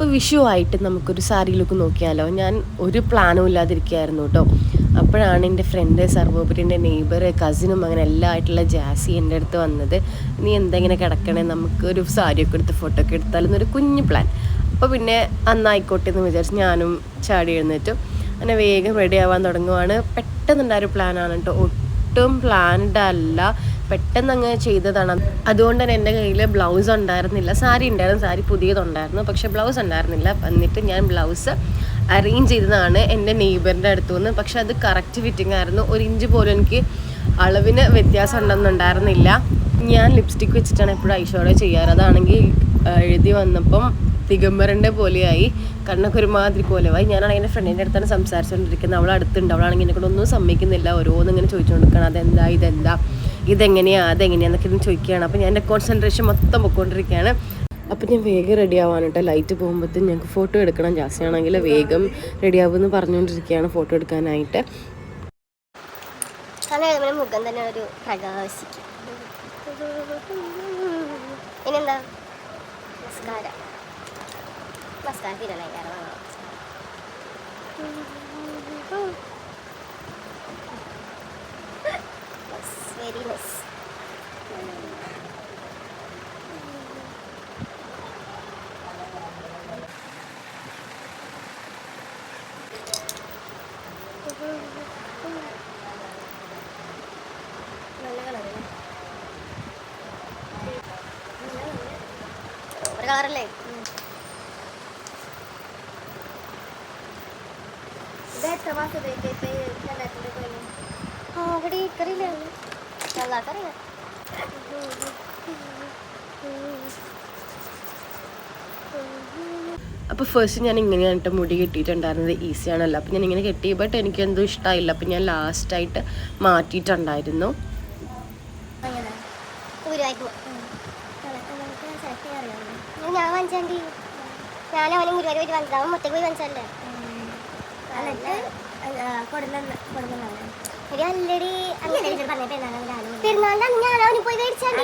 അപ്പോൾ വിഷു ആയിട്ട് നമുക്കൊരു സാരി ലുക്ക് നോക്കിയാലോ. ഞാൻ ഒരു പ്ലാനും ഇല്ലാതിരിക്കുകയായിരുന്നു കേട്ടോ. അപ്പോഴാണ് എൻ്റെ ഫ്രണ്ട്, സർവോപരി എൻ്റെ നെയ്ബർ, കസിനും അങ്ങനെ എല്ലാം ആയിട്ടുള്ള ജാസി എൻ്റെ അടുത്ത് വന്നത്. നീ എന്തെങ്ങനെ കിടക്കണേ, നമുക്കൊരു സാരിയൊക്കെ എടുത്ത് ഫോട്ടോ ഒക്കെ എടുത്താലെന്നൊരു കുഞ്ഞു പ്ലാൻ. അപ്പോൾ പിന്നെ അന്നായിക്കോട്ടെ എന്ന് വിചാരിച്ച് ഞാനും ചാടി എഴുന്നേറ്റും. അങ്ങനെ വേഗം റെഡി ആവാൻ തുടങ്ങുവാണ്. പെട്ടെന്നുണ്ടായൊരു പ്ലാനാണ് കേട്ടോ, ഒട്ടും പ്ലാൻഡ് അല്ല, പെട്ടെന്ന് അങ്ങ് ചെയ്തതാണ്. അതുകൊണ്ട് തന്നെ എൻ്റെ കയ്യിൽ ബ്ലൗസ് ഉണ്ടായിരുന്നില്ല. സാരി ഉണ്ടായിരുന്നു, സാരി പുതിയതുണ്ടായിരുന്നു, പക്ഷേ ബ്ലൗസ് ഉണ്ടായിരുന്നില്ല. എന്നിട്ട് ഞാൻ ബ്ലൗസ് അറേഞ്ച് ചെയ്തതാണ് എൻ്റെ നെയ്ബറിൻ്റെ അടുത്തു നിന്ന്. പക്ഷെ അത് കറക്റ്റ് ഫിറ്റിംഗ് ആയിരുന്നു. 1 ഇഞ്ച് പോലും എനിക്ക് അളവിന് വ്യത്യാസം ഉണ്ടെന്നുണ്ടായിരുന്നില്ല. ഞാൻ ലിപ്സ്റ്റിക്ക് വെച്ചിട്ടാണ് എപ്പോഴും ഐഷാഡോ ചെയ്യാറ്. അതാണെങ്കിൽ എഴുതി വന്നപ്പം ദിഗംബറിൻ്റെ പോലെയായി, കണ്ണൊക്കെ ഒരുമാതിരി പോലെയായി. ഞാനാണെങ്കിൽ എൻ്റെ ഫ്രണ്ടിൻ്റെ അടുത്താണ് സംസാരിച്ചുകൊണ്ടിരിക്കുന്നത്. അവൾ അടുത്തുണ്ട്. അവളാണെങ്കിൽ എന്നെ കൊണ്ടൊന്നും സമ്മതിക്കുന്നില്ല. ഓരോന്നിങ്ങനെ ചോദിച്ചുകൊണ്ടിരിക്കണം, അതെന്താ, ഇതെങ്ങനെയാണ്, അതെങ്ങനെയാന്നൊക്കെ ഇന്ന് ചോദിക്കുകയാണ്. അപ്പോൾ ഞാൻ എൻ്റെ കോൺസെൻട്രേഷൻ മൊത്തം പൊയ്ക്കൊണ്ടിരിക്കുകയാണ്. അപ്പോൾ ഞാൻ വേഗം റെഡി ആവാനിട്ട് ലൈറ്റ് പോകുമ്പോഴത്തേക്കും ഞങ്ങൾക്ക് ഫോട്ടോ എടുക്കണം. ജാസ്തിയാണെങ്കിൽ വേഗം റെഡി ആവുമെന്ന് പറഞ്ഞുകൊണ്ടിരിക്കുകയാണ് ഫോട്ടോ എടുക്കാനായിട്ട്. മുഖം തന്നെ ഒരു പ്രകാശിക്കും. പിന്നെന്താ മസ്കാര തീരല്ല വെരി നൈസ്. നല്ല കളറല്ലേ, ഒരു കളറല്ലേ. ഇത് എത്ര മാസം ഉപയോഗിച്ചിട്ട് അവിടെ ഇക്കറിയില്ല, നല്ലാക്കറിയാം. അപ്പോൾ ഫസ്റ്റ് ഞാൻ ഇങ്ങനെയായിട്ട് മുടി കെട്ടിയിട്ടുണ്ടായിരുന്നത്, ഈസിയാണല്ലോ. അപ്പോൾ ഞാൻ ഇങ്ങനെ കെട്ടി, ബട്ട് എനിക്കെന്തോ ഇഷ്ടമായില്ല. അപ്പോൾ ഞാൻ ലാസ്റ്റായിട്ട് മാറ്റിയിട്ടുണ്ടായിരുന്നു. ഞാൻ വാങ്ങിച്ചാണ്ടി, ഞാൻ അവനും ഗുരുവായൂർ പോയിട്ട് വാങ്ങിച്ചത്. അവൻ മുട്ടയ്ക്ക് പോയി വാങ്ങിച്ചല്ലേ. പെരുന്നാളിന് ഞാൻ അവന് പോയി മേടിച്ചാണ്ടി.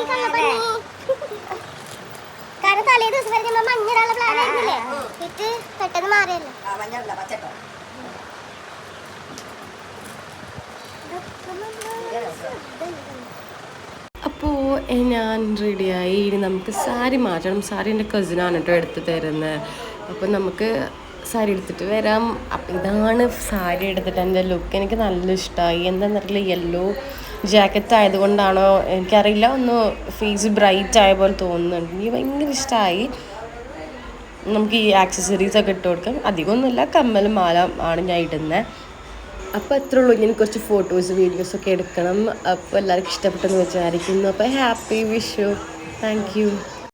കാരണം തലേ ദിവസം വരെ നമ്മൾ മഞ്ഞിടാനുള്ള പ്ലാൻ ആയിരുന്നില്ലേ, ഇത് പെട്ടെന്ന് മാറിയല്ലോ. അപ്പോൾ ഞാൻ റെഡിയായി. ഇനി നമുക്ക് സാരി മാറ്റണം. സാരി എൻ്റെ കസിനാണ് കേട്ടോ എടുത്ത് തരുന്നത്. അപ്പോൾ നമുക്ക് സാരി എടുത്തിട്ട് വരാം. അപ്പം ഇതാണ് സാരി എടുത്തിട്ട് എൻ്റെ ലുക്ക്. എനിക്ക് നല്ല ഇഷ്ടമായി. എന്താണെന്നറിയില്ല, യെല്ലോ ജാക്കറ്റ് ആയതുകൊണ്ടാണോ എനിക്കറിയില്ല, ഒന്ന് ഫേസ് ബ്രൈറ്റ് ആയ പോലെ തോന്നുന്നുണ്ട്. എനിക്ക് ഭയങ്കര ഇഷ്ടമായി. നമുക്ക് ഈ ആക്സസറീസൊക്കെ ഇട്ട് കൊടുക്കാം. അധികമൊന്നുമില്ല, കമ്മലും മാല ആണ് ഞാൻ ഇടുന്നത്. അപ്പോൾ അത്രേ ഉള്ളൂ. ഇങ്ങനെ കുറച്ച് ഫോട്ടോസ് വീഡിയോസൊക്കെ എടുക്കണം. അപ്പോൾ എല്ലാവർക്കും ഇഷ്ടപ്പെട്ടെന്ന് വിചാരിക്കുന്നു. അപ്പോൾ ഹാപ്പി വിഷു. Thank you.